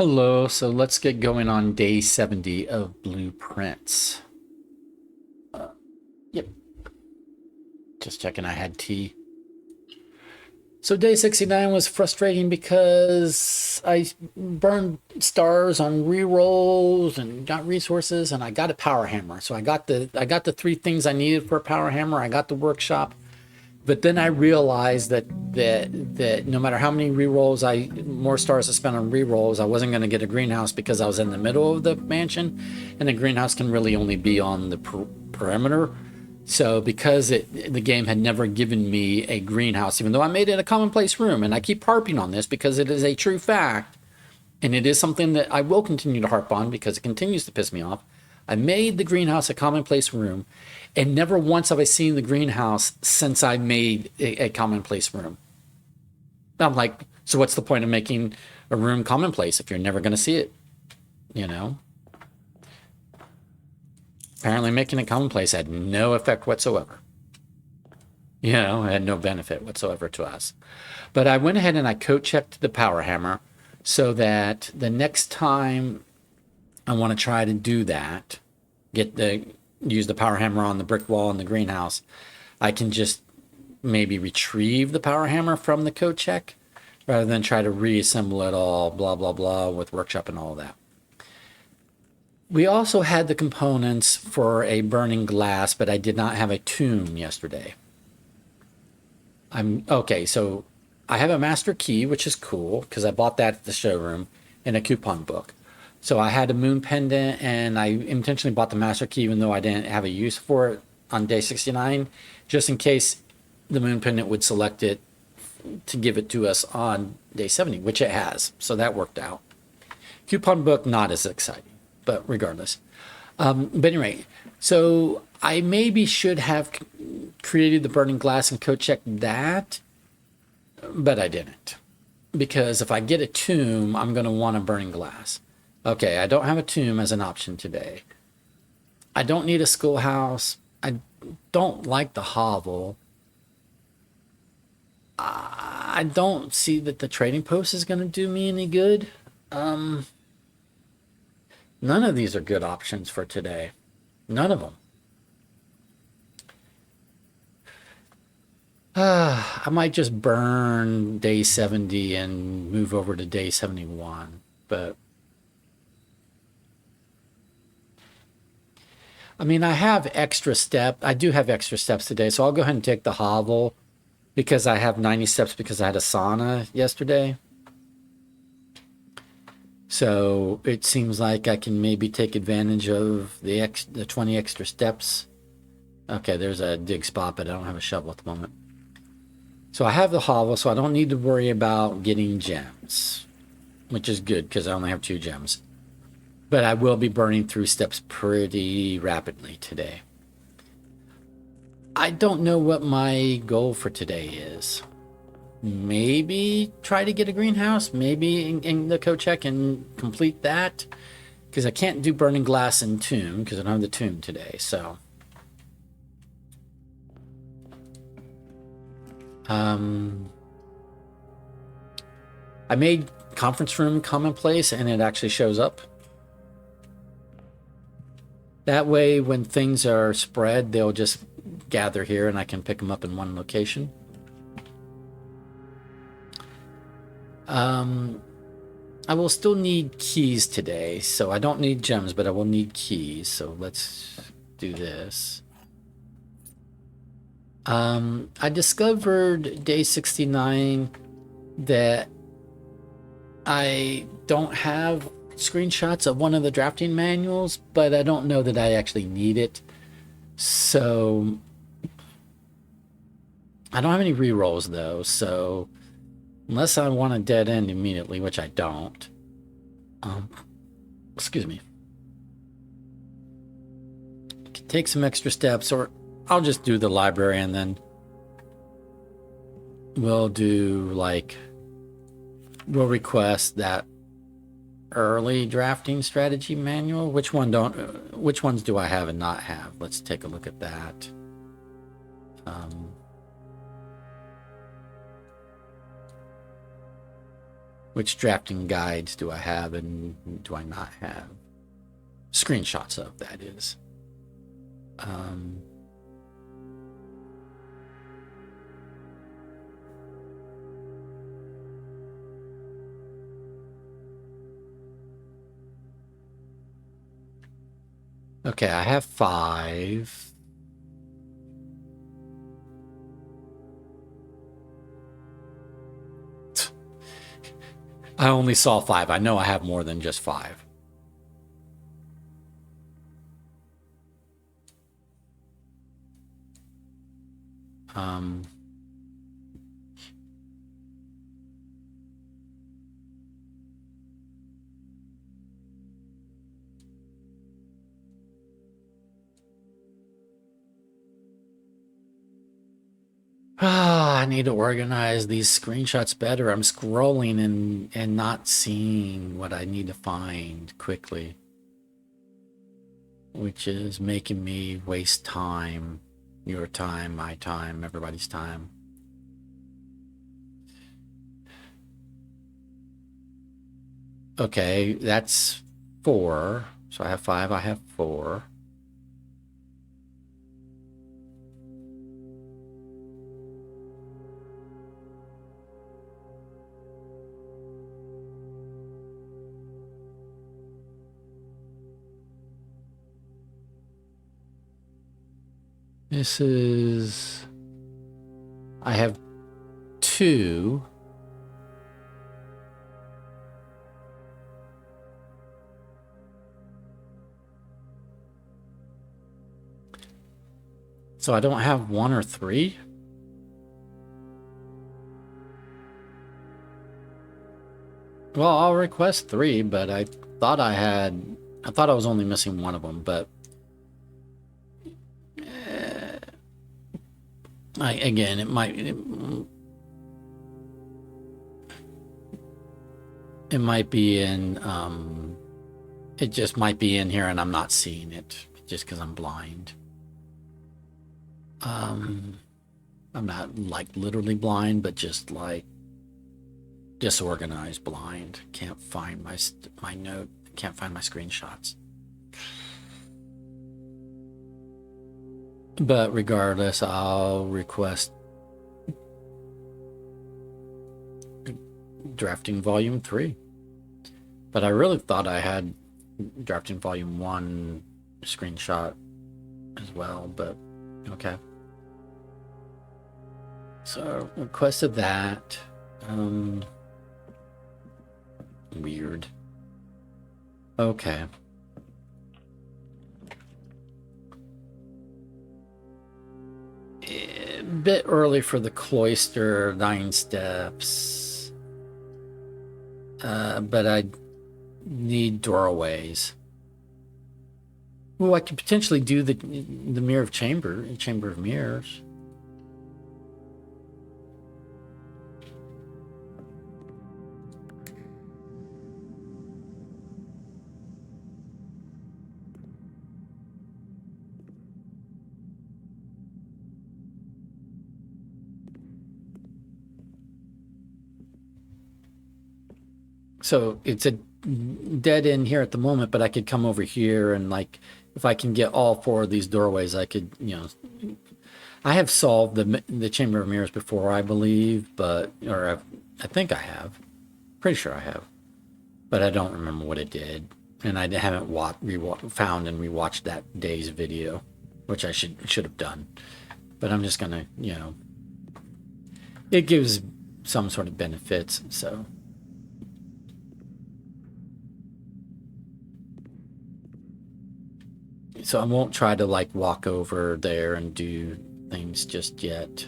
Hello, so let's get going on day 70 of blueprints. Yep, just checking I had tea. So day 69 was frustrating because I burned stars on rerolls and got resources, and I got a power hammer. So I got the three things I needed for a power hammer. I got the workshop. But then I realized that no matter how many rerolls more stars I spent on rerolls, I wasn't going to get a greenhouse because I was in the middle of the mansion, and the greenhouse can really only be on the perimeter. So because the game had never given me a greenhouse, even though I made it a commonplace room, and I keep harping on this because it is a true fact, and it is something that I will continue to harp on because it continues to piss me off. I made the greenhouse a commonplace room, and never once have I seen the greenhouse since I made a commonplace room. I'm like, so what's the point of making a room commonplace if you're never going to see it? You know? Apparently making it commonplace had no effect whatsoever. You know, it had no benefit whatsoever to us. But I went ahead and I code checked the power hammer so that the next time I want to try to do that, use the power hammer on the brick wall in the greenhouse, I can just maybe retrieve the power hammer from the code check rather than try to reassemble it all, blah, blah, blah, with workshop and all that. We also had the components for a burning glass, but I did not have a tomb yesterday. Okay, so I have a master key, which is cool because I bought that at the showroom in a coupon book. So I had a moon pendant, and I intentionally bought the master key even though I didn't have a use for it on day 69, just in case the moon pendant would select it to give it to us on day 70, which it has. So that worked out. Coupon book, not as exciting, but regardless. But anyway, so I maybe should have created the burning glass and code checked that, but I didn't. Because if I get a tomb, I'm going to want a burning glass. Okay, I don't have a tomb as an option today. I don't need a schoolhouse. I don't like the hovel. I don't see that the trading post is going to do me any good. None of these are good options for today. None of them. I might just burn day 70 and move over to day 71. But I mean, I do have extra steps today, so I'll go ahead and take the hovel because I have 90 steps because I had a sauna yesterday. So it seems like I can maybe take advantage of the 20 extra steps. Okay, there's a dig spot, but I don't have a shovel at the moment. So I have the hovel, so I don't need to worry about getting gems, which is good because I only have 2 gems. But I will be burning through steps pretty rapidly today. I don't know what my goal for today is. Maybe try to get a greenhouse, maybe in the code check and complete that. Because I can't do burning glass and tomb because I don't have the tomb today, so. I made conference room commonplace and it actually shows up. That way, when things are spread, they'll just gather here and I can pick them up in one location. I will still need keys today, so I don't need gems, but I will need keys. So let's do this. I discovered day 69 that I don't have screenshots of one of the drafting manuals, but I don't know that I actually need it. So I don't have any rerolls though, so unless I want a dead end immediately, which I don't. Excuse me. Take some extra steps, or I'll just do the library and then we'll request that early drafting strategy manual. Which ones do I have and not have? Let's take a look at that. Which drafting guides do I have and do I not have? Screenshots of, that is. Okay, I have 5. I only saw 5. I know I have more than just 5. I need to organize these screenshots better. I'm scrolling and not seeing what I need to find quickly, which is making me waste time, your time, my time, everybody's time. Okay, that's 4. So I have 5, I have 4. This is, I have 2. So I don't have 1 or 3. Well, I'll request 3, but I thought I was only missing 1 of them, but again, it might be in, it just might be in here and I'm not seeing it just because I'm blind. I'm not like literally blind, but just like disorganized blind. Can't find my note, can't find my screenshots. But regardless, I'll request drafting volume 3. But I really thought I had drafting volume 1 screenshot as well, but okay. So requested that. Weird. Okay. A bit early for the cloister 9 steps. But I need doorways. Well, I could potentially do the Chamber of Mirrors. So it's a dead end here at the moment, but I could come over here and like, if I can get all 4 of these doorways, I could, I have solved the Chamber of Mirrors before, I believe, but, I think I have. Pretty sure I have. But I don't remember what it did. And I haven't found and rewatched that day's video, which I should have done. But I'm just gonna, it gives some sort of benefits, so. So I won't try to like walk over there and do things just yet.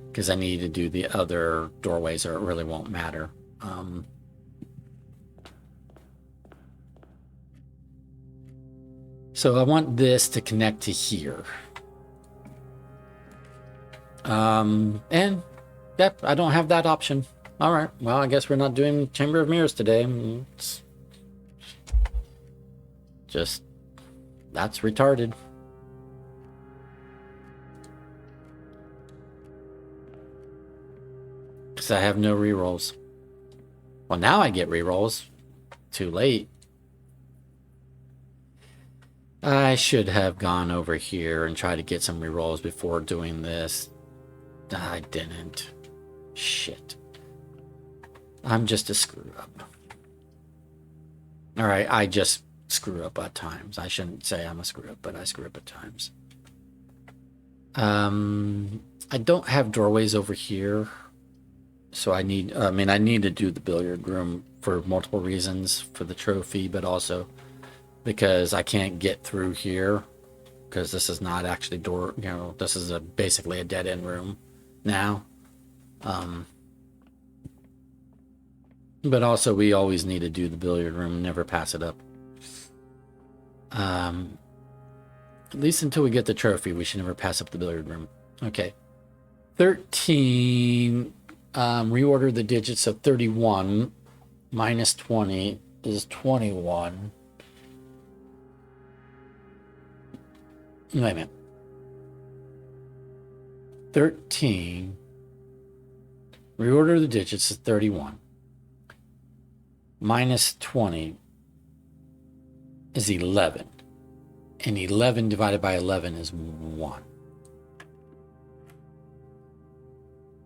Because I need to do the other doorways or it really won't matter. So I want this to connect to here. And yep, I don't have that option. All right, well, I guess we're not doing Chamber of Mirrors today. It's just, that's retarded. Because I have no rerolls. Well, now I get rerolls. Too late. I should have gone over here and tried to get some rerolls before doing this. I didn't. Shit. I'm just a screw up. Alright, I just screw up at times. I shouldn't say I'm a screw up, but I screw up at times. I don't have doorways over here. So I need to do the billiard room for multiple reasons, for the trophy, but also because I can't get through here because this is not actually door, this is basically a dead end room now. But also we always need to do the billiard room, never pass it up. At least until we get the trophy, we should never pass up the billiard room. Okay. 13, reorder the digits of 31 minus 20 is 21. Wait a minute. 13, reorder the digits is 31. Minus 20 is 11. And 11 divided by 11 is 1.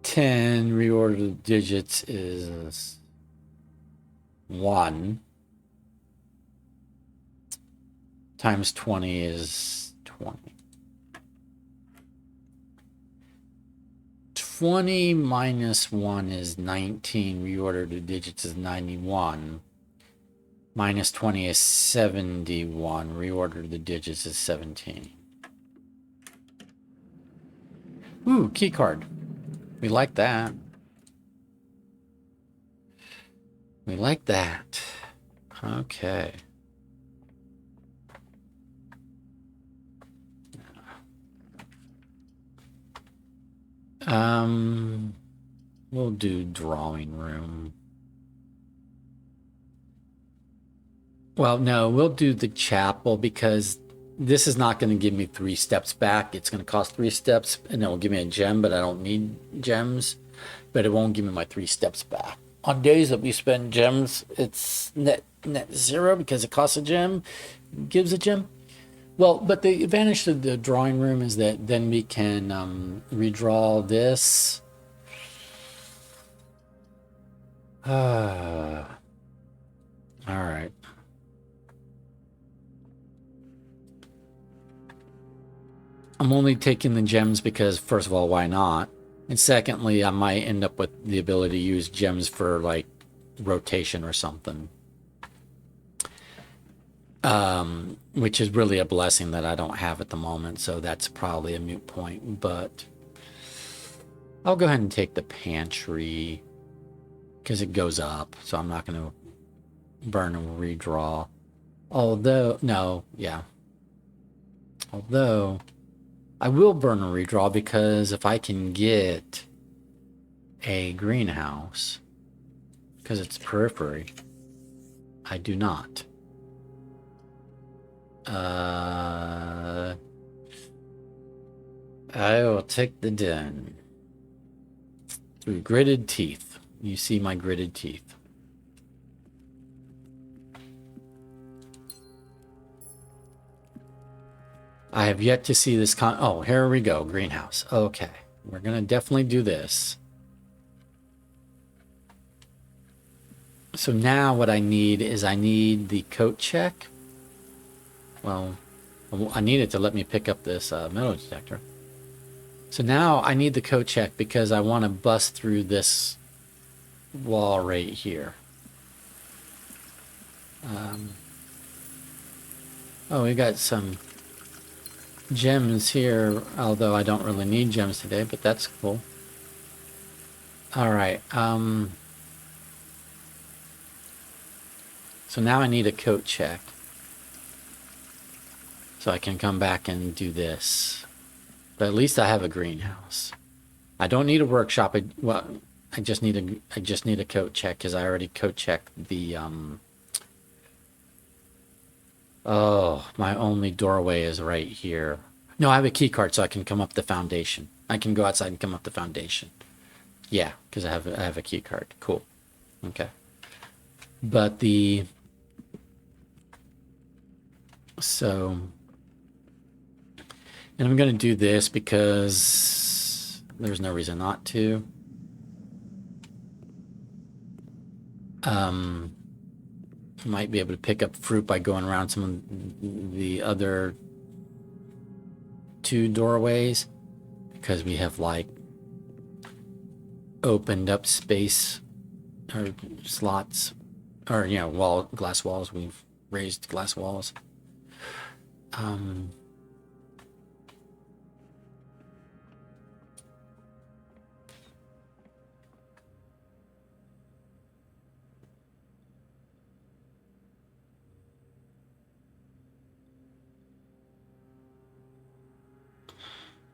10, reorder the digits is 1. Times 20 is 20. 20 minus 1 is 19. Reorder the digits is 91. Minus 20 is 71. Reorder the digits is 17. Ooh, key card. We like that. We like that. Okay. We'll do drawing room. Well, no, we'll do the chapel because this is not going to give me 3 steps back. It's going to cost 3 steps and it will give me a gem, but I don't need gems. But it won't give me my 3 steps back. On days that we spend gems, it's net 0 because it costs a gem, gives a gem. Well, but the advantage of the drawing room is that then we can redraw this. All right. I'm only taking the gems because, first of all, why not? And secondly, I might end up with the ability to use gems for, like, rotation or something. Which is really a blessing that I don't have at the moment, so that's probably a moot point. But I'll go ahead and take the pantry because it goes up, so I'm not going to burn and redraw. Although, no, yeah. Although, I will burn and redraw because if I can get a greenhouse, because it's periphery, I do not. I will take the den. Through gritted teeth. You see my gritted teeth. I have yet to see this oh, here we go. Greenhouse. Okay. We're going to definitely do this. So now what I need is I need the coat check. Well, I need it to let me pick up this metal detector. So now I need the coat check because I want to bust through this wall right here. Oh, we got some gems here, although I don't really need gems today, but that's cool. All right. So now I need a coat check. So I can come back and do this. But at least I have a greenhouse. I don't need a workshop. I just need a coat check because I already coat checked the oh, my only doorway is right here. No, I have a key card so I can come up the foundation. I can go outside and come up the foundation. Yeah, because I have a key card. Cool. Okay. But the so and I'm going to do this because there's no reason not to. Might be able to pick up fruit by going around some of the other two doorways because we have like opened up space or slots or glass walls. We've raised glass walls.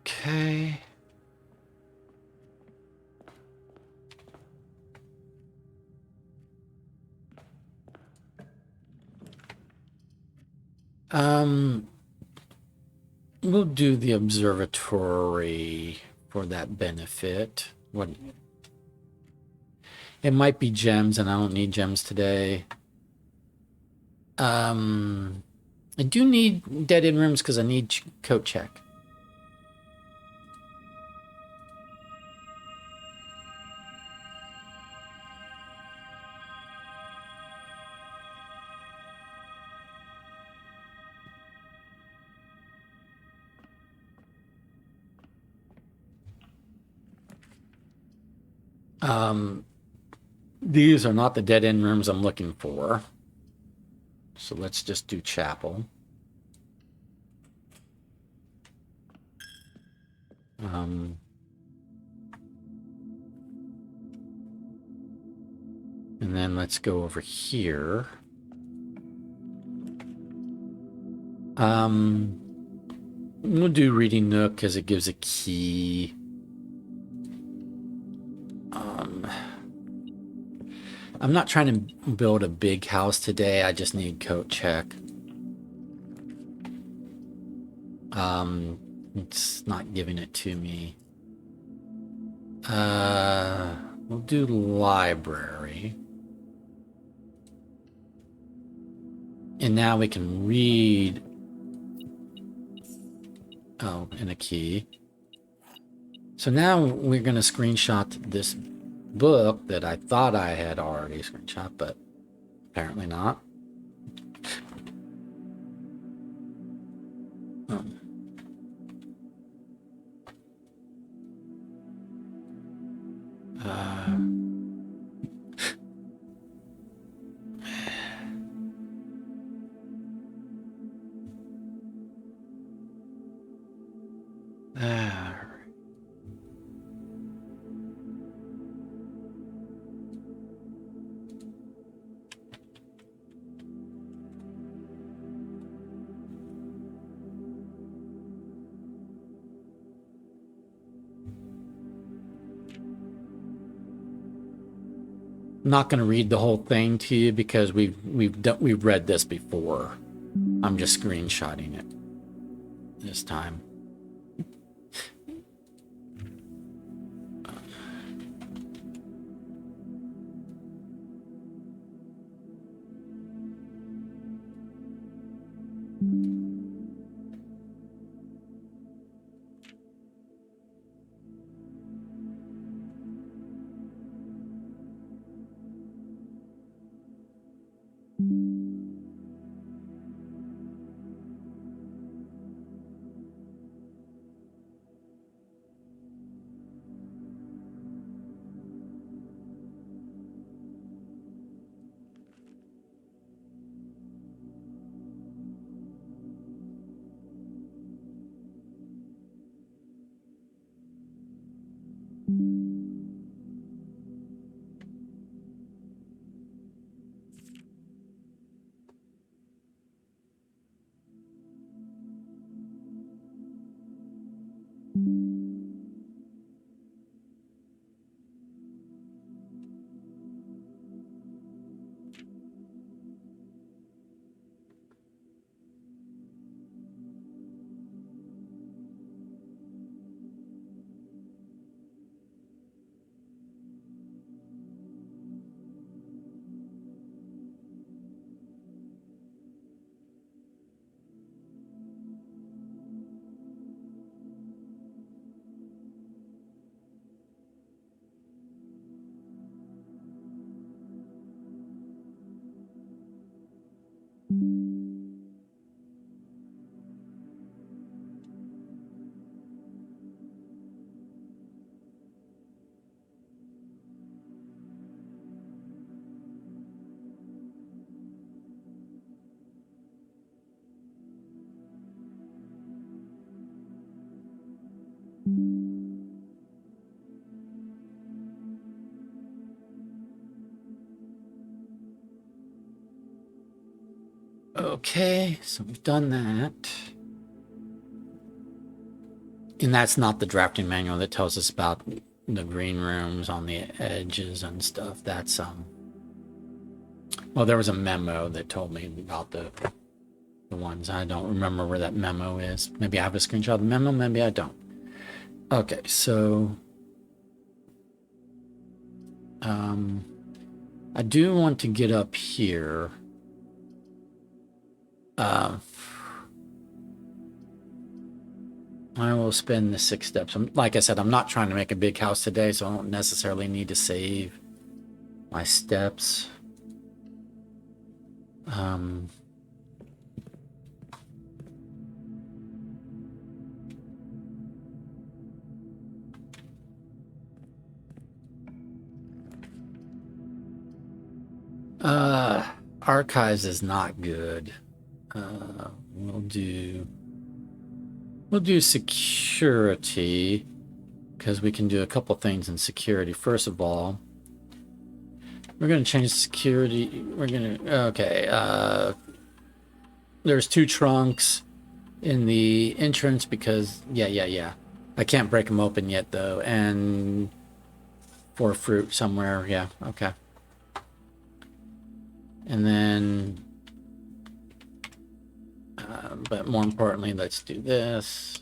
Okay. We'll do the observatory for that benefit. What? It might be gems, and I don't need gems today. I do need dead end rooms because I need coat check. These are not the dead end rooms I'm looking for. So let's just do chapel. And then let's go over here. We'll do reading nook because it gives a key. I'm not trying to build a big house today. I just need coat check. It's not giving it to me. We'll do library. And now we can read. Oh, and a key. So now we're going to screenshot this book that I thought I had already screenshot, but apparently not. Oh. I'm not going to read the whole thing to you because we've read this before. I'm just screenshotting it this time. Okay, so we've done that. And that's not the drafting manual that tells us about the green rooms on the edges and stuff. That's well, there was a memo that told me about the ones. I don't remember where that memo is. Maybe I have a screenshot of the memo, maybe I don't. Okay, so I do want to get up here. I will spend the 6 steps. Like I said, I'm not trying to make a big house today, so I don't necessarily need to save my steps. Archives is not good. We'll do security, because we can do a couple things in security. First of all, we're going to change security. We're going to, okay, there's 2 trunks in the entrance because, yeah. I can't break them open yet, though. And 4 fruit somewhere, yeah, okay. And then, but more importantly, let's do this.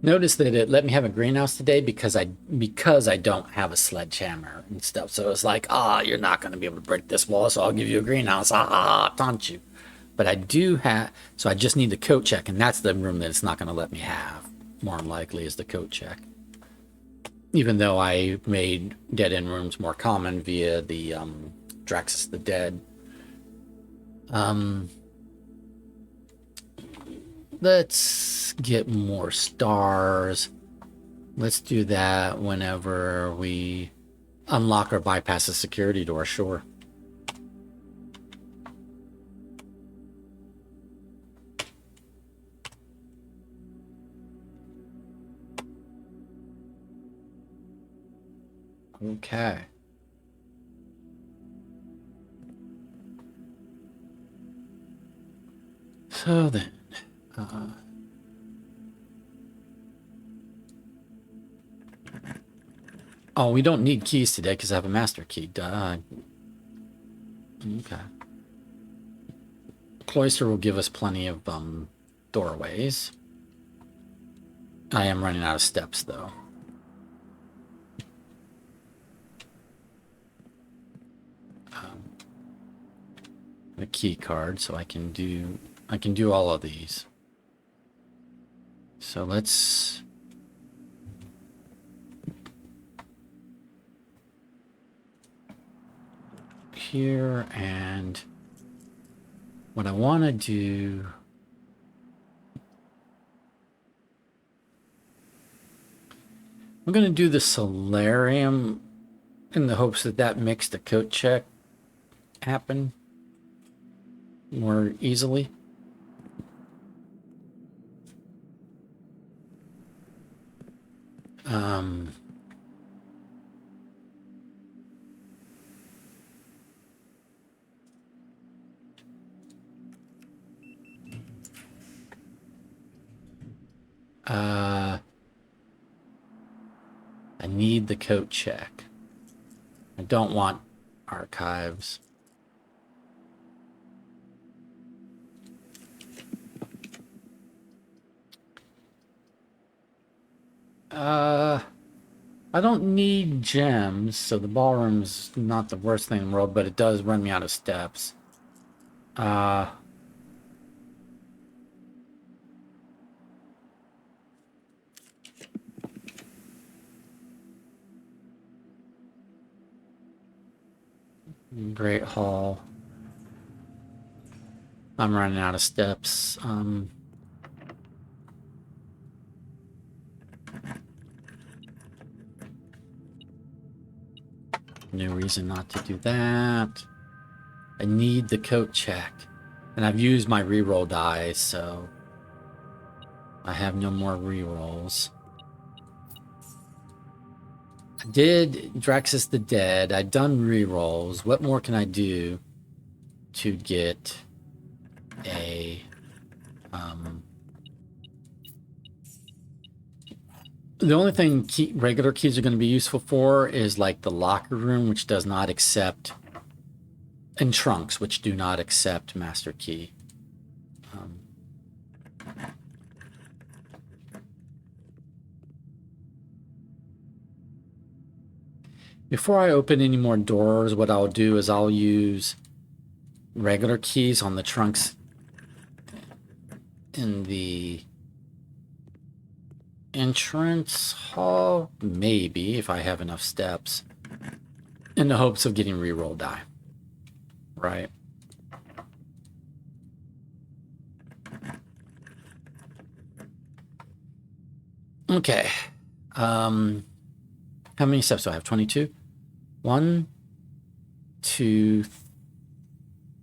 Notice that it let me have a greenhouse today because I don't have a sledgehammer and stuff. So it's like, you're not going to be able to break this wall, so I'll give you a greenhouse. Taunt you. But I do have, so I just need the coat check, and that's the room that it's not going to let me have. More than likely is the coat check. Even though I made dead end rooms more common via the Draxus the Dead. Let's get more stars. Let's do that whenever we unlock or bypass the security door, sure. Okay. So then, oh, we don't need keys today because I have a master key. Duh. Okay. Cloister will give us plenty of doorways. I am running out of steps, though. The key card, so I can do all of these. So let's here, and what I want to do, I'm going to do the solarium in the hopes that that makes the coat check happen more easily. I need the coat check. I don't want archives. I don't need gems, so the ballroom's not the worst thing in the world, but it does run me out of steps. Great Hall. I'm running out of steps. No reason not to do that. I need the coat check. And I've used my reroll die, so I have no more rerolls. I did Draxus the Dead. I've done rerolls. What more can I do to get a the only thing regular keys are going to be useful for is like the locker room, which does not accept, and trunks, which do not accept master key. Before I open any more doors, what I'll do is I'll use regular keys on the trunks in the entrance hall, maybe, if I have enough steps, in the hopes of getting reroll die. Right. Okay. How many steps do I have? 22? 1, 2,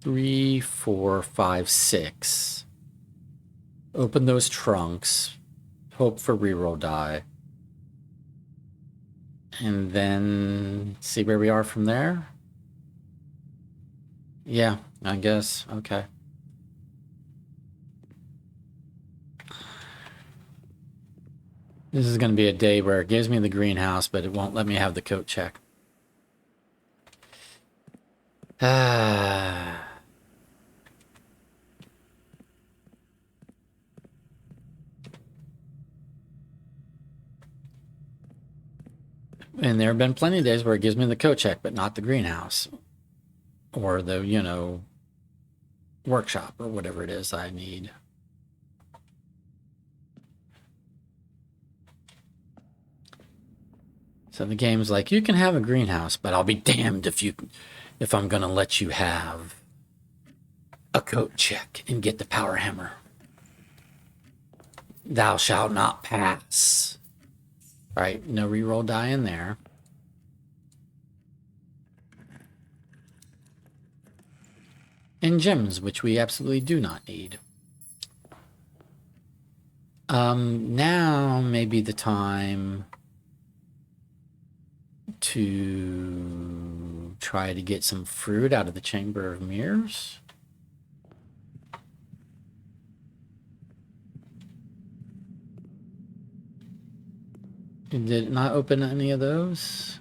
3, 4, 5, 6. Open those trunks. Hope for reroll die. And then see where we are from there? Yeah, I guess. Okay. This is going to be a day where it gives me the greenhouse, but it won't let me have the coat check. And there have been plenty of days where it gives me the coat check, but not the greenhouse. Or the, you know, workshop or whatever it is I need. So the game's like, you can have a greenhouse, but I'll be damned if I'm going to let you have a coat check and get the power hammer. Thou shalt not pass. Right, no reroll die in there. And gems, which we absolutely do not need. Now may be the time to try to get some fruit out of the Chamber of Mirrors. Did it not open any of those?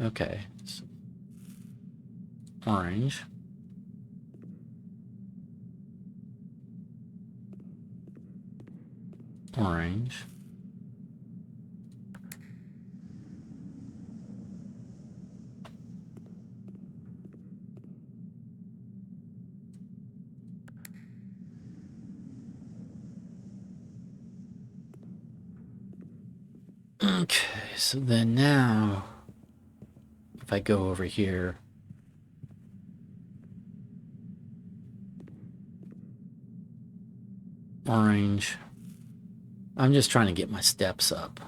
Okay. Orange. Orange. Okay, so then now, if I go over here, orange. I'm just trying to get my steps up.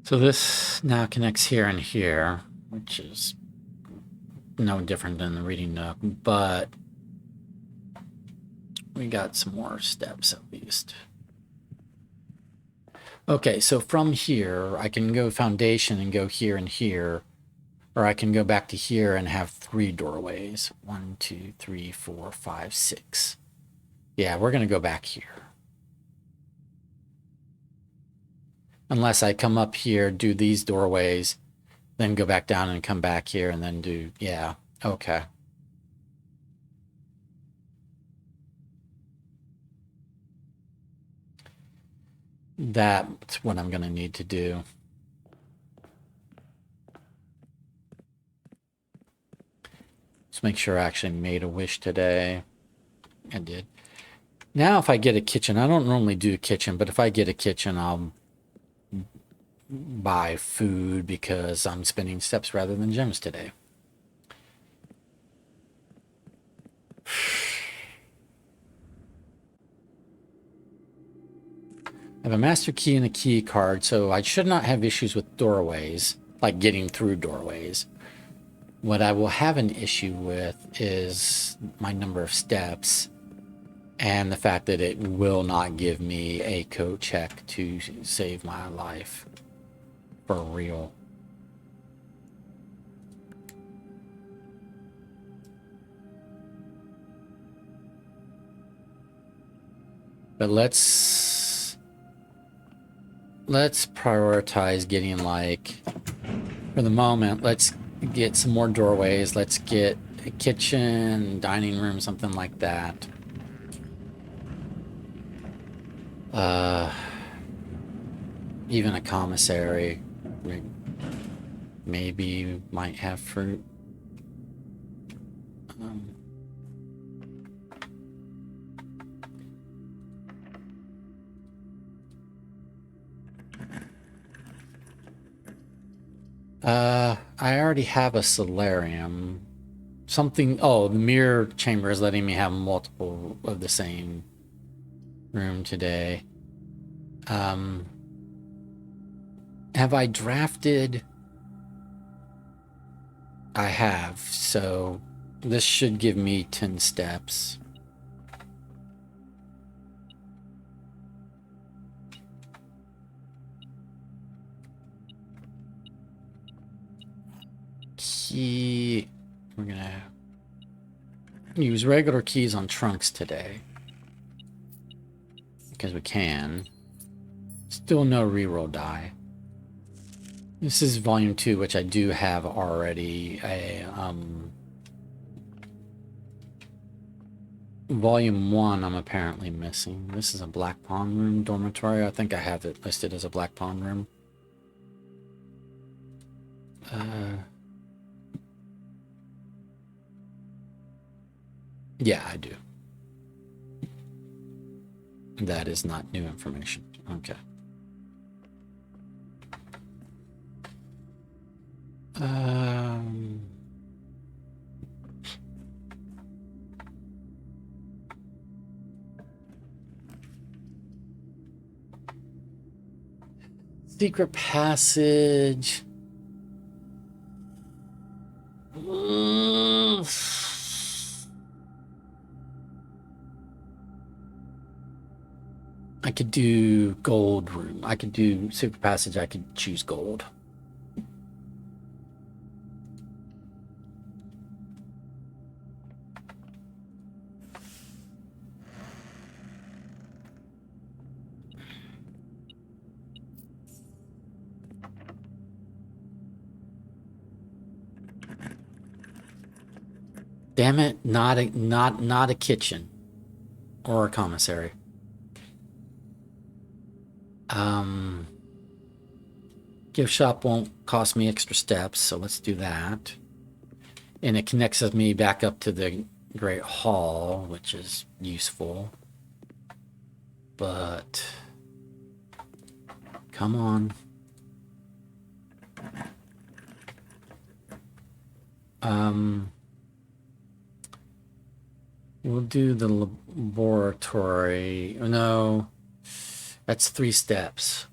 So this now connects here and here, which is no different than the reading nook, but we got some more steps at least. Okay, so from here, I can go foundation and go here and here, or I can go back to here and have 3 doorways. 1, 2, 3, 4, 5, 6. Yeah, we're going to go back here. Unless I come up here, do these doorways, then go back down and come back here and then do, yeah, okay. That's what I'm going to need to do. Let's make sure I actually made a wish today. I did. Now if I get a kitchen, I don't normally do a kitchen, but if I get a kitchen, I'll buy food because I'm spending steps rather than gems today. I have a master key and a key card, so I should not have issues with doorways, like getting through doorways. What I will have an issue with is my number of steps and the fact that it will not give me a code check to save my life for real. But let's prioritize getting, like, for the moment, let's get some more doorways. Let's get a kitchen, dining room, something like that. Even a commissary. Maybe might have fruit. I already have a solarium. Something, oh, the mirror chamber is letting me have multiple of the same room today. Have I drafted? I have, so this should give me 10 steps. Key, we're gonna use regular keys on trunks today because we can. Still no reroll die. This is volume 2, which I do have already. Volume 1 I'm apparently missing. This is a Black Pawn Room dormitory. I think I have it listed as a Black Pawn Room. Yeah, I do. That is not new information. Okay. Secret passage. I could do gold room. I could do secret passage. I could choose gold. Damn it, not a kitchen or a commissary. Gift shop won't cost me extra steps, so let's do that. And it connects me back up to the Great Hall, which is useful. But come on. We'll do the laboratory. Oh, no, that's 3 steps.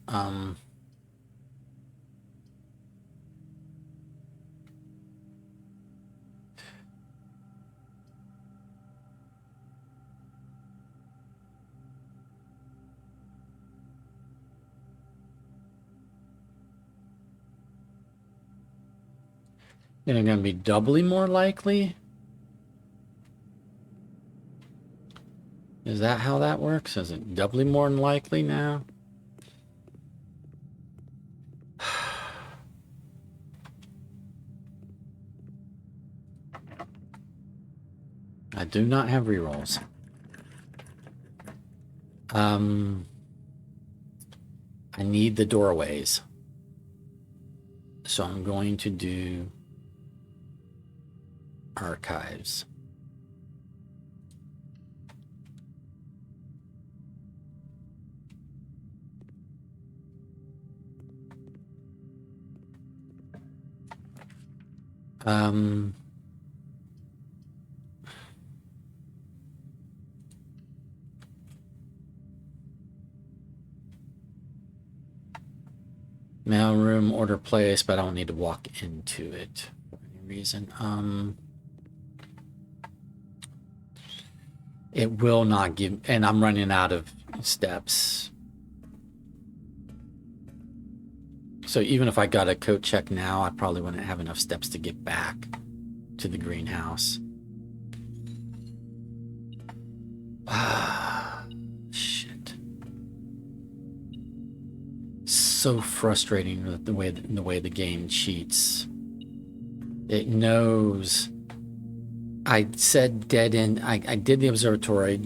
Then it's going to be doubly more likely. Is that how that works? Is it doubly more than likely now? I do not have rerolls. I need the doorways. So I'm going to do archives. Mailroom order place, but I don't need to walk into it for any reason. It will not give, and I'm running out of steps. So even if I got a code check now, I probably wouldn't have enough steps to get back to the greenhouse. Ah, shit. So frustrating with the way the game cheats. It knows. I said dead end. I did the observatory,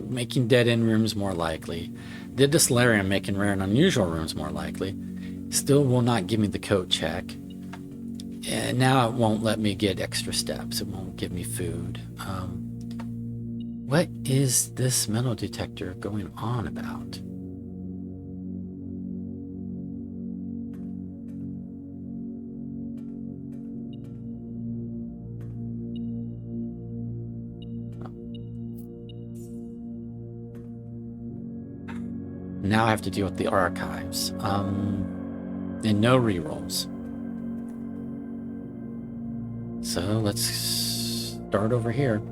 making dead end rooms more likely. Did the solarium, making rare and unusual rooms more likely. Still will not give me the code check. And now it won't let me get extra steps. It won't give me food. What is this metal detector going on about? Now I have to deal with the archives. And no rerolls. So let's start over here.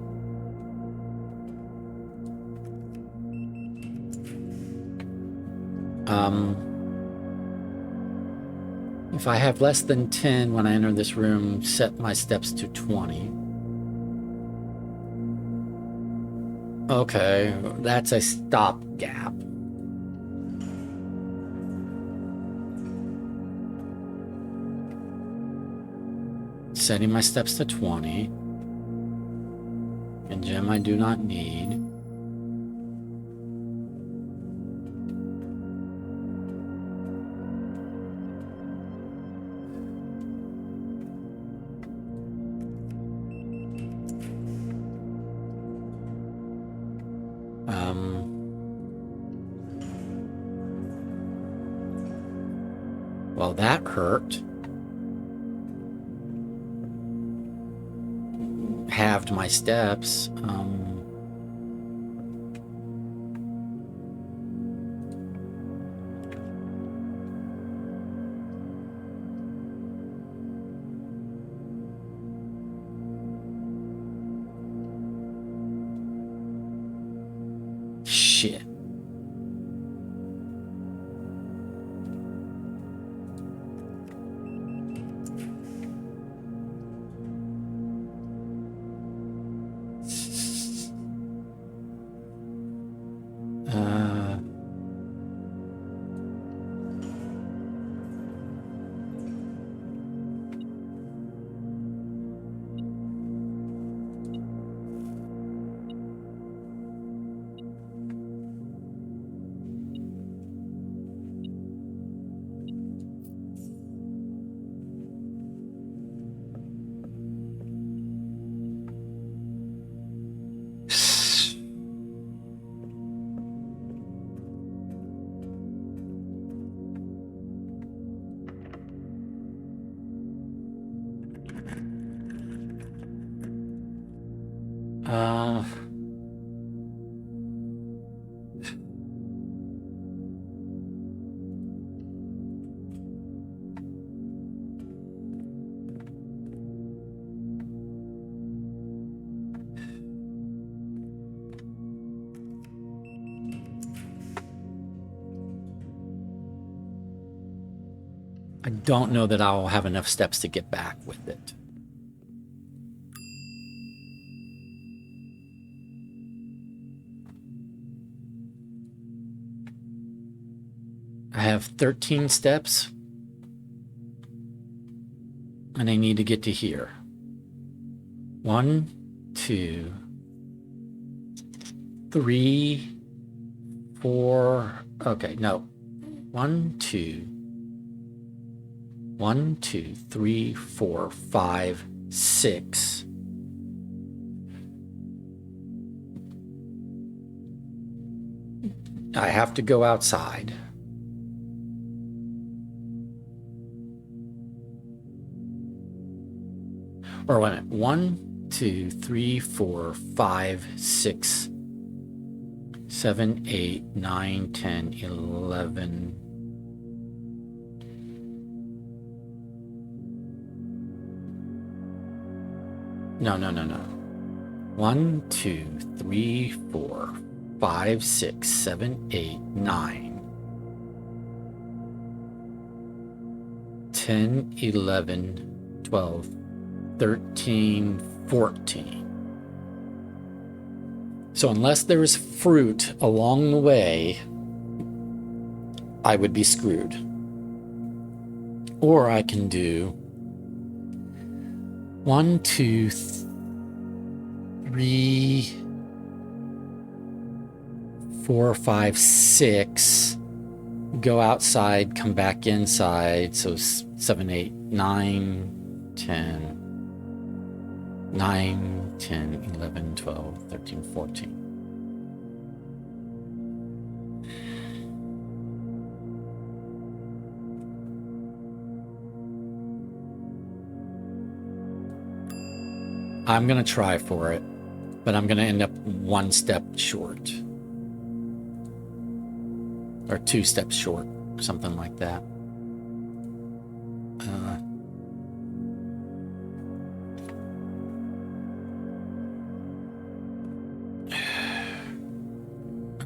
If I have less than 10 when I enter this room, set my steps to 20. Okay, that's a stopgap. Setting my steps to 20. And gem I do not need. Well, that hurt. Halved my steps. Shit. I don't know that I'll have enough steps to get back with it. have 13 steps. And I need to get to here. 1, 2, 3, 4. Okay, no. 1, 2. 1, 2, 3, 4, 5, 6. I have to go outside. Or wait a minute. 1, 2, 3, 4, 5, 6, 7, 8, 9, 10, 11. No. 1, 2, 3, 4, 5, 6, 7, 8, 9. 10, 11, 12, 13, 14. So unless there is fruit along the way, I would be screwed. Or I can do 1, 2, 3, 4, 5, 6. Go outside, come back inside. So 7, 8, 9, 10. 9, 10, 11, 12, 13, 14. I'm going to try for it, but I'm going to end up 1 step short. Or 2 steps short, something like that.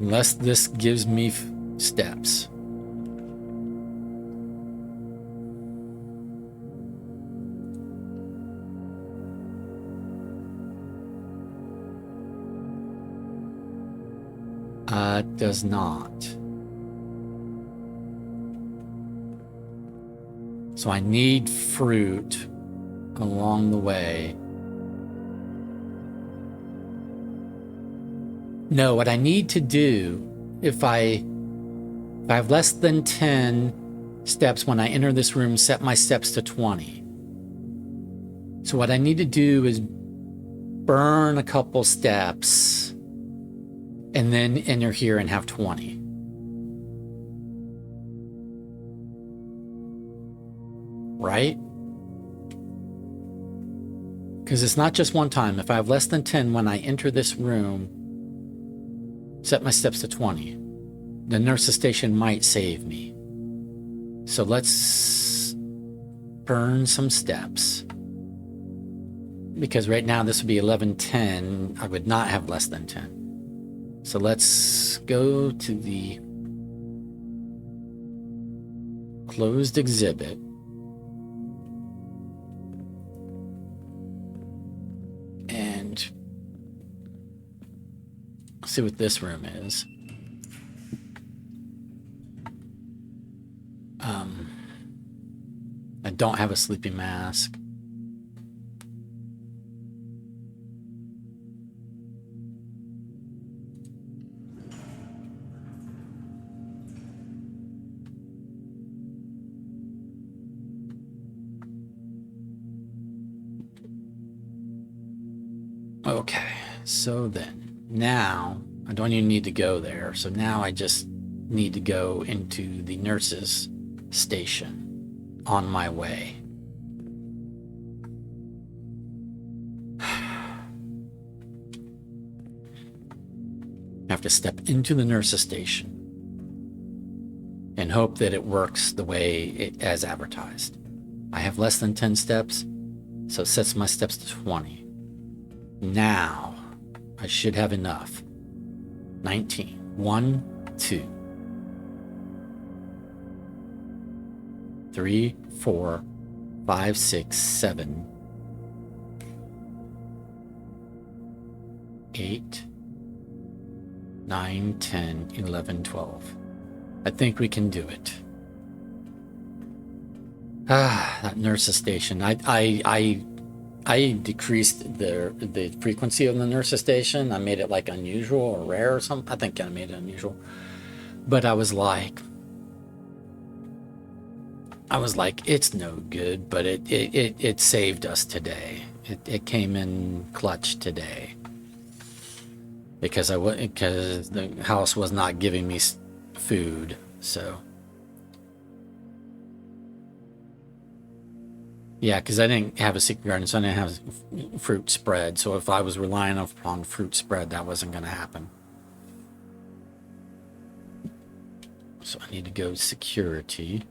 Unless this gives me steps. It does not. So I need fruit along the way. No, what I need to do, if I have less than 10 steps when I enter this room, set my steps to 20. So what I need to do is burn a couple steps and then enter here and have 20. Right? Because it's not just one time. If I have less than 10 when I enter this room, set my steps to 20. The nurse's station might save me. So let's burn some steps. Because right now this would be 11, 10. I would not have less than 10. So let's go to the closed exhibit. And see what this room is. I don't have a sleeping mask. Okay, so then now I don't even need to go there. So now I just need to go into the nurse's station on my way. I have to step into the nurse's station and hope that it works the way it as advertised. I have less than 10 steps, so it sets my steps to 20. Now I should have enough. 19. 1, 2, 3, 4, 5, 6, 7, 8, 9, 10, 11, 12. I think we can do it. That nurse's station. I decreased the frequency of the nurse's station. I made it like unusual or rare or something. I think I made it unusual. But I was like, it's no good, but it saved us today. It came in clutch today because because the house was not giving me food. So yeah, because I didn't have a secret garden, so I didn't have fruit spread. So if I was relying upon fruit spread, that wasn't going to happen. So I need to go security.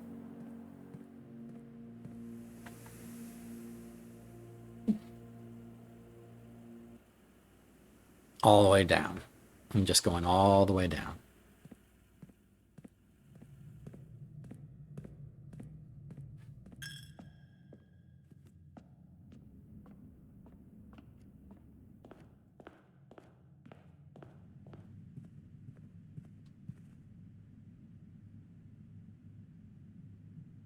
All the way down. I'm just going all the way down.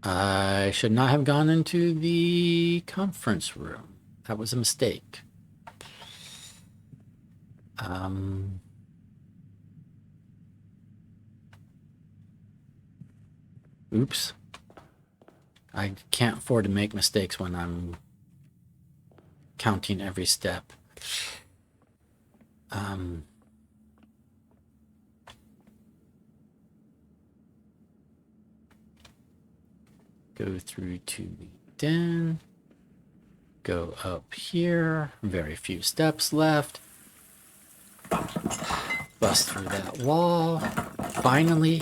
I should not have gone into the conference room. That was a mistake. Oops. I can't afford to make mistakes when I'm counting every step. Go through to the den. Go up here. Very few steps left. Bust through that wall. Finally.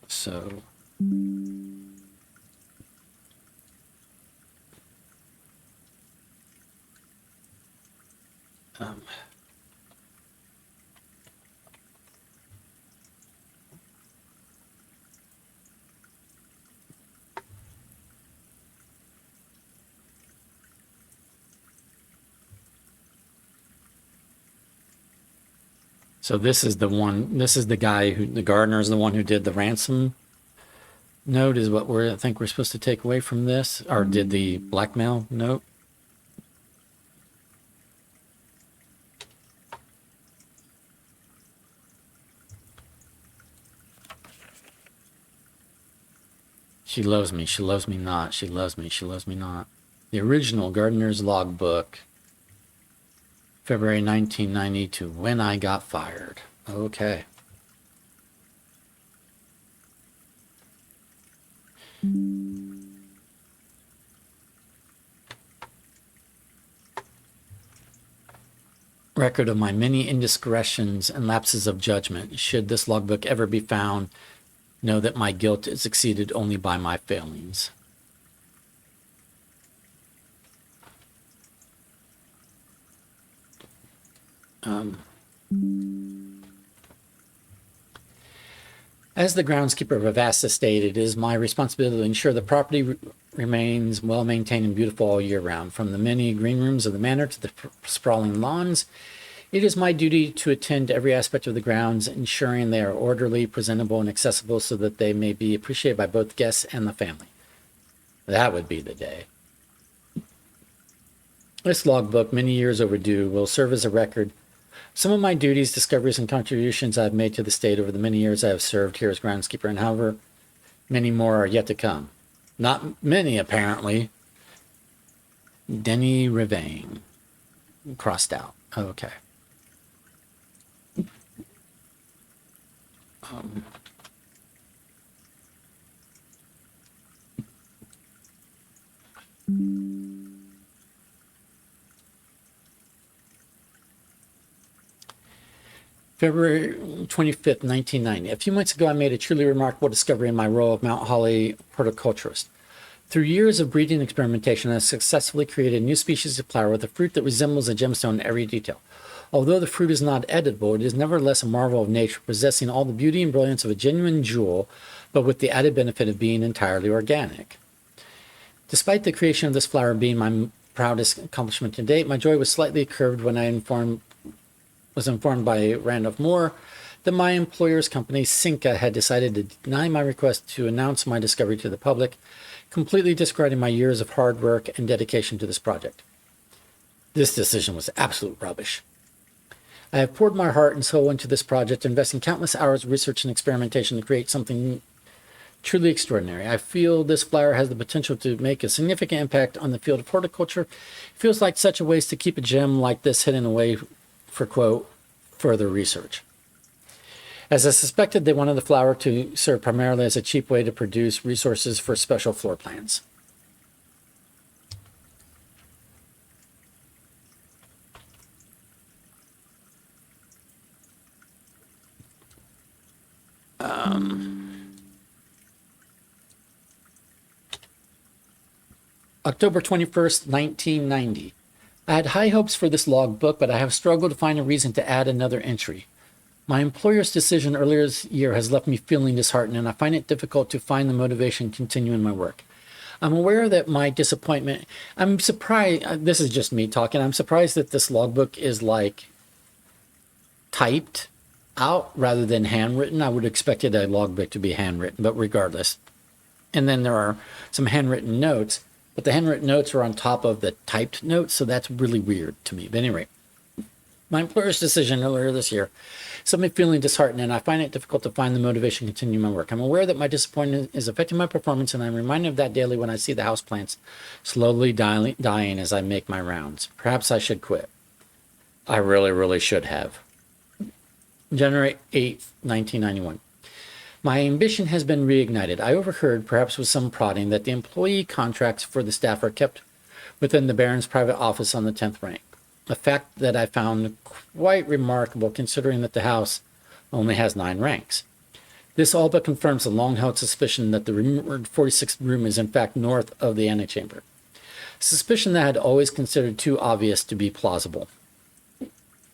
So So this is the one. This is the guy who the gardener is the one who did the ransom note. Is what I think we're supposed to take away from this, or did the blackmail note? She loves me. She loves me not. She loves me. She loves me not. The original gardener's logbook, February 1992, when I got fired. Okay. Record of my many indiscretions and lapses of judgment. Should this logbook ever be found, know that my guilt is exceeded only by my failings. As the groundskeeper of a vast estate, it is my responsibility to ensure the property remains well maintained and beautiful all year round. From the many green rooms of the manor to the sprawling lawns, it is my duty to attend to every aspect of the grounds, ensuring they are orderly, presentable, and accessible so that they may be appreciated by both guests and the family. That would be the day. This logbook, many years overdue, will serve as a record. Some of my duties, discoveries, and contributions I have made to the state over the many years I have served here as groundskeeper, and however, many more are yet to come. Not many, apparently. Denny Rivain. Crossed out. Okay. February 25th, 1990. A few months ago, I made a truly remarkable discovery in my role of Mount Holly horticulturist. Through years of breeding experimentation, I have successfully created a new species of flower with a fruit that resembles a gemstone in every detail. Although the fruit is not edible, it is nevertheless a marvel of nature, possessing all the beauty and brilliance of a genuine jewel, but with the added benefit of being entirely organic. Despite the creation of this flower being my proudest accomplishment to date, my joy was slightly curbed when I was informed by Randolph Moore that my employer's company, Cinca, had decided to deny my request to announce my discovery to the public, completely discrediting my years of hard work and dedication to this project. This decision was absolute rubbish. I have poured my heart and soul into this project, investing countless hours of research and experimentation to create something truly extraordinary. I feel this flower has the potential to make a significant impact on the field of horticulture. It feels like such a waste to keep a gem like this hidden away for, quote, further research. As I suspected, they wanted the flower to serve primarily as a cheap way to produce resources for special floor plans. October 21st, 1990. I had high hopes for this logbook, but I have struggled to find a reason to add another entry. My employer's decision earlier this year has left me feeling disheartened, and I find it difficult to find the motivation to continue in my work. I'm aware that my disappointment, I'm surprised, this is just me talking, I'm surprised that this logbook is like typed out rather than handwritten. I would have expected a logbook to be handwritten, but regardless. And then there are some handwritten notes, but the handwritten notes are on top of the typed notes, so that's really weird to me. But anyway, my employer's decision earlier this year left me feeling disheartened, and I find it difficult to find the motivation to continue my work. I'm aware that my disappointment is affecting my performance, and I'm reminded of that daily when I see the houseplants slowly dying as I make my rounds. Perhaps I should quit. I really should have. January 8th, 1991. My ambition has been reignited. I overheard, perhaps with some prodding, that the employee contracts for the staff are kept within the Baron's private office on the 10th rank. A fact that I found quite remarkable considering that the house only has 9 ranks. This all but confirms the long-held suspicion that the rumored 46th room is in fact north of the antechamber. A suspicion that I had always considered too obvious to be plausible.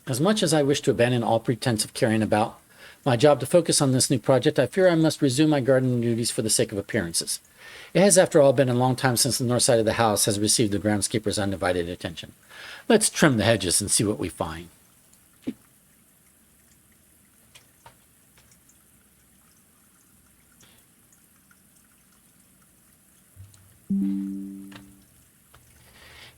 As much as I wish to abandon all pretense of caring about my job to focus on this new project, I fear I must resume my gardening duties for the sake of appearances. It has, after all, been a long time since the north side of the house has received the groundskeeper's undivided attention. Let's trim the hedges and see what we find.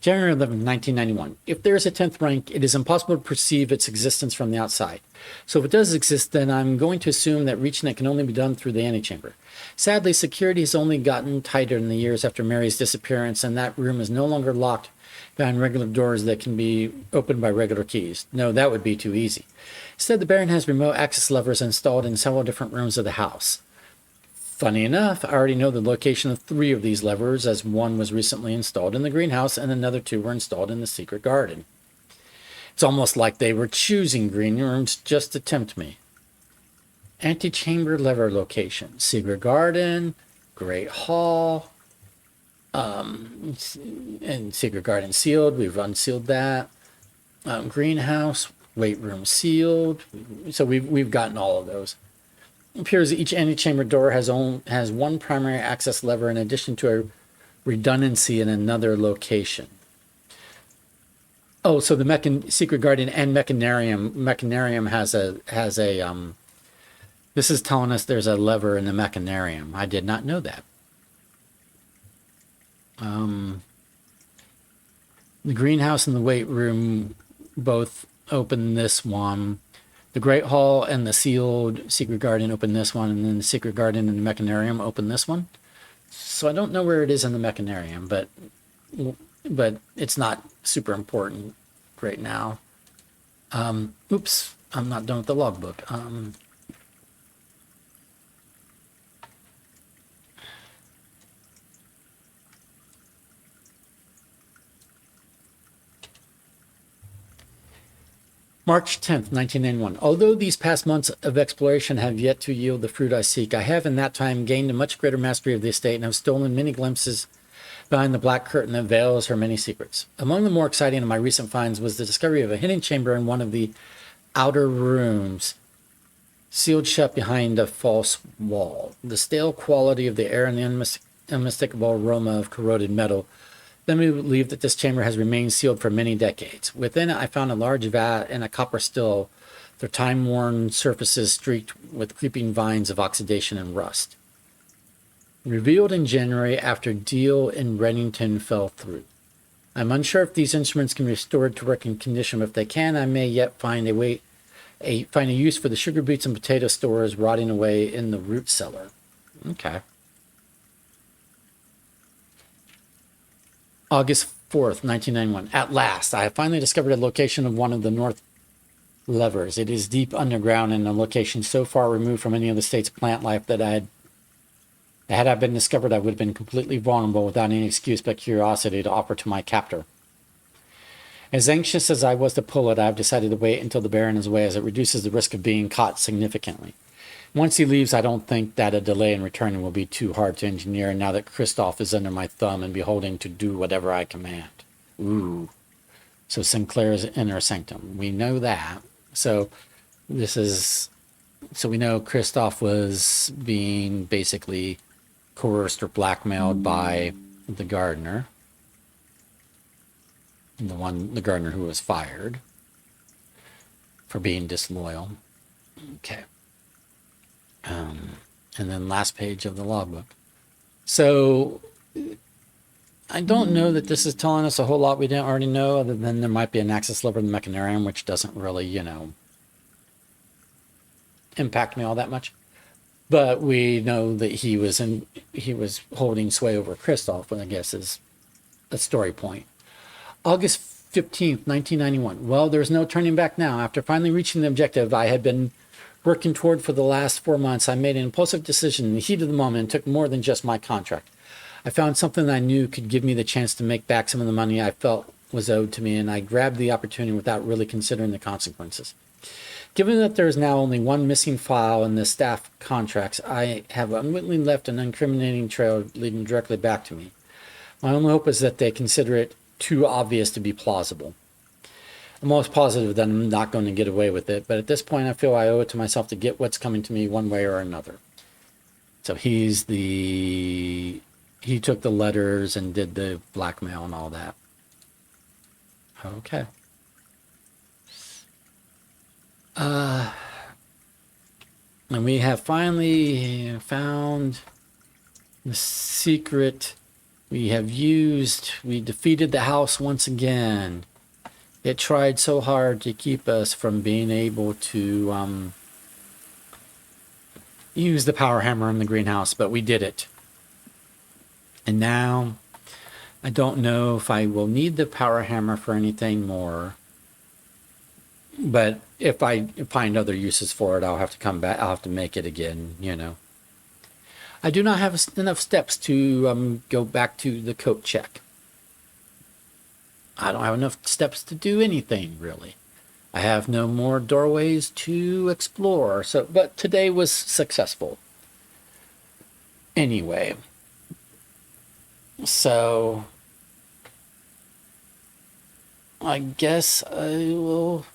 January 11, 1991. If there is a 10th rank, it is impossible to perceive its existence from the outside. So if it does exist, then I'm going to assume that reaching it can only be done through the antechamber. Sadly, security has only gotten tighter in the years after Mary's disappearance, and that room is no longer locked behind regular doors that can be opened by regular keys. No, that would be too easy. Instead, the Baron has remote access levers installed in several different rooms of the house. Funny enough, I already know the location of 3 of these levers, as one was recently installed in the greenhouse and another 2 were installed in the secret garden. It's almost like they were choosing green rooms just to tempt me. Antechamber lever location: secret garden, great hall, and secret garden sealed. We've unsealed that. Greenhouse, weight room sealed. So we've gotten all of those. It appears each antechamber door has one primary access lever in addition to a redundancy in another location. Oh, so the secret garden and mechanarium has a this is telling us there's a lever in the mechanarium. I did not know that. The greenhouse and the weight room both open this one. The Great Hall and the sealed secret garden open this one, and then the secret garden and the mechanarium open this one. So I don't know where it is in the mechanarium, but it's not super important right now. Oops, I'm not done with the logbook. March 10th, 1991. Although these past months of exploration have yet to yield the fruit I seek, I have in that time gained a much greater mastery of the estate and have stolen many glimpses behind the black curtain that veils her many secrets. Among the more exciting of my recent finds was the discovery of a hidden chamber in one of the outer rooms, sealed shut behind a false wall. The stale quality of the air and the unmistakable aroma of corroded metal led me to believe that this chamber has remained sealed for many decades. Within it, I found a large vat and a copper still, their time-worn surfaces streaked with creeping vines of oxidation and rust. Revealed in January after deal in Reddington fell through. I'm unsure if these instruments can be restored to working condition, but if they can, I may yet find a use for the sugar beets and potato stores rotting away in the root cellar. Okay. August 4th, 1991. At last, I have finally discovered a location of one of the north levers. It is deep underground in a location so far removed from any of the state's plant life that had I been discovered, I would have been completely vulnerable without any excuse but curiosity to offer to my captor. As anxious as I was to pull it, I have decided to wait until the Baron is away, as it reduces the risk of being caught significantly. Once he leaves, I don't think that a delay in returning will be too hard to engineer, now that Kristoff is under my thumb and beholding to do whatever I command. Ooh. So Sinclair's inner sanctum. We know that. So we know Kristoff was being basically coerced or blackmailed by the gardener. The gardener who was fired for being disloyal. Okay. And then last page of the logbook. So I don't know that this is telling us a whole lot we didn't already know, other than there might be an axis lever in the mechanarium, which doesn't really, impact me all that much. But we know that he was holding sway over Kristoff, and I guess is a story point. August 15th, 1991. Well, there's no turning back now. After finally reaching the objective I had been working toward for the last 4 months, I made an impulsive decision in the heat of the moment and took more than just my contract. I found something that I knew could give me the chance to make back some of the money I felt was owed to me, and I grabbed the opportunity without really considering the consequences. Given that there is now only one missing file in the staff contracts, I have unwittingly left an incriminating trail leading directly back to me. My only hope is that they consider it too obvious to be plausible. I'm almost positive that I'm not going to get away with it, but at this point I feel I owe it to myself to get what's coming to me one way or another. So he took the letters and did the blackmail and all that. Okay. And we have finally found the secret we defeated the house once again. It tried so hard to keep us from being able to use the power hammer in the greenhouse, but we did it. And now I don't know if I will need the power hammer for anything more. But if I find other uses for it, I'll have to come back. I'll have to make it again, I do not have enough steps to go back to the coat check. I don't have enough steps to do anything, really. I have no more doorways to explore. But today was successful. Anyway. So I guess I will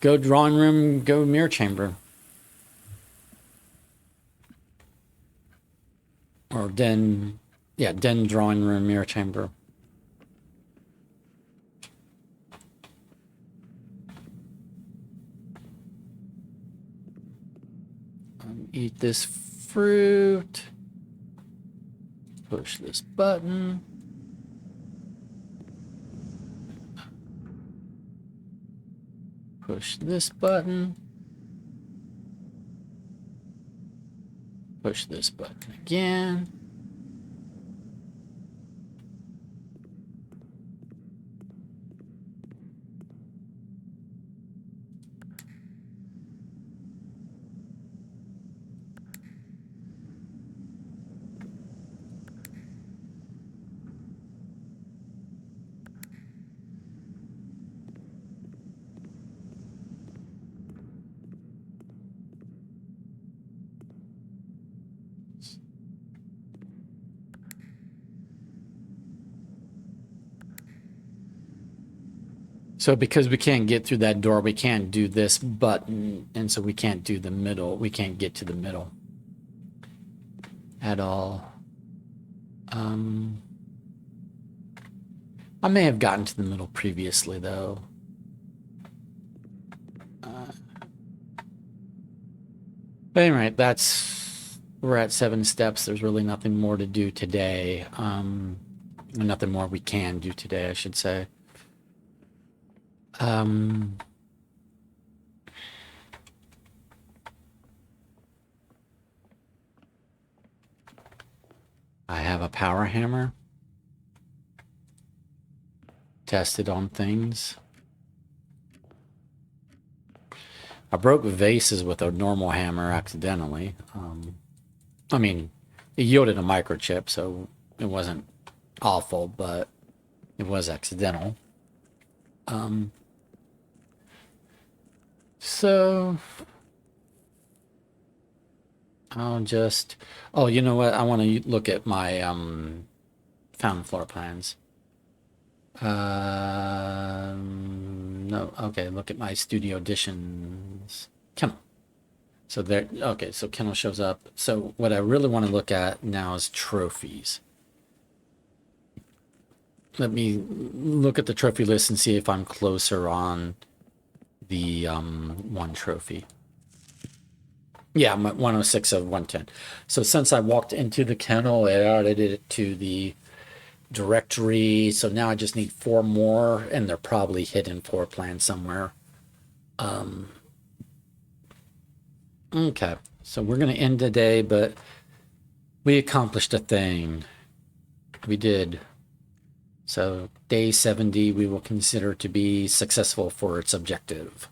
go drawing room, go mirror chamber. Or den drawing room, mirror chamber. Eat this fruit. Push this button. Push this button. Push this button again. So because we can't get through that door, we can't do this button, and so we can't do the middle. We can't get to the middle at all. I may have gotten to the middle previously, though. But anyway, we're at 7 steps. There's really nothing more to do today. Nothing more we can do today, I should say. I have a power hammer. Tested on things. I broke vases with a normal hammer accidentally. I mean, it yielded a microchip, so it wasn't awful, but it was accidental. So I'll just... Oh, you know what? I want to look at my found floor plans. No, okay, look at my studio additions. Kennel. So there, okay, so Kennel shows up. So what I really want to look at now is trophies. Let me look at the trophy list and see if I'm closer on the one trophy. Yeah, I'm at 106 of 110. So since I walked into the kennel, I added it to the directory. So now I just need 4 more, and they're probably hidden floor plan somewhere. Okay, so we're going to end today, but we accomplished a thing. We did. So day 70 we will consider to be successful for its objective.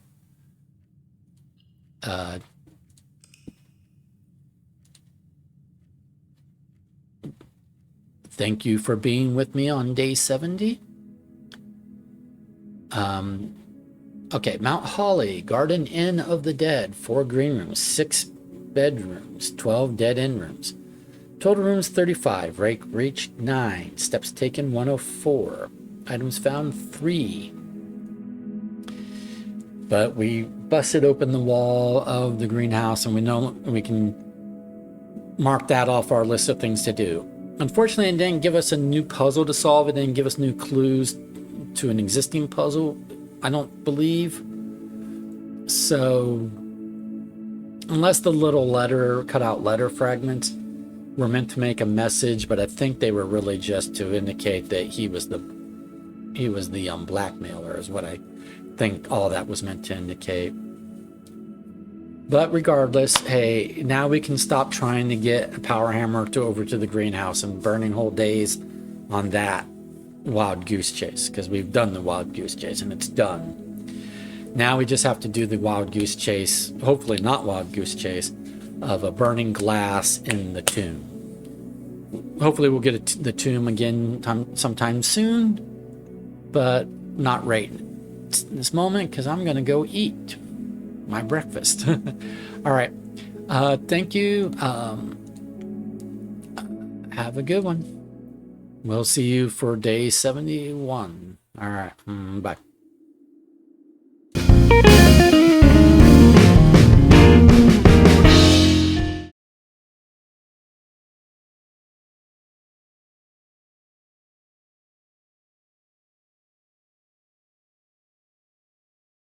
Thank you for being with me on day 70. Okay, Mount Holly, Garden Inn of the Dead, 4 green rooms, 6 bedrooms, 12 dead end rooms. Total rooms 35, rake reached 9, steps taken 104, items found 3. But we busted open the wall of the greenhouse, and we know we can mark that off our list of things to do. Unfortunately, it didn't give us a new puzzle to solve. It didn't give us new clues to an existing puzzle, I don't believe. So, unless the little cutout letter fragments were meant to make a message, but I think they were really just to indicate that he was the blackmailer, is what I think all that was meant to indicate. But regardless, hey, now we can stop trying to get a power hammer over to the greenhouse and burning whole days on that wild goose chase, because we've done the wild goose chase and it's done. Now we just have to do the wild goose chase, hopefully not wild goose chase, of a burning glass in the tomb. Hopefully we'll get the tomb again sometime soon, but not right in this moment, because I'm going to go eat my breakfast. All right. Thank you. Have a good one. We'll see you for day 71. All right. Bye.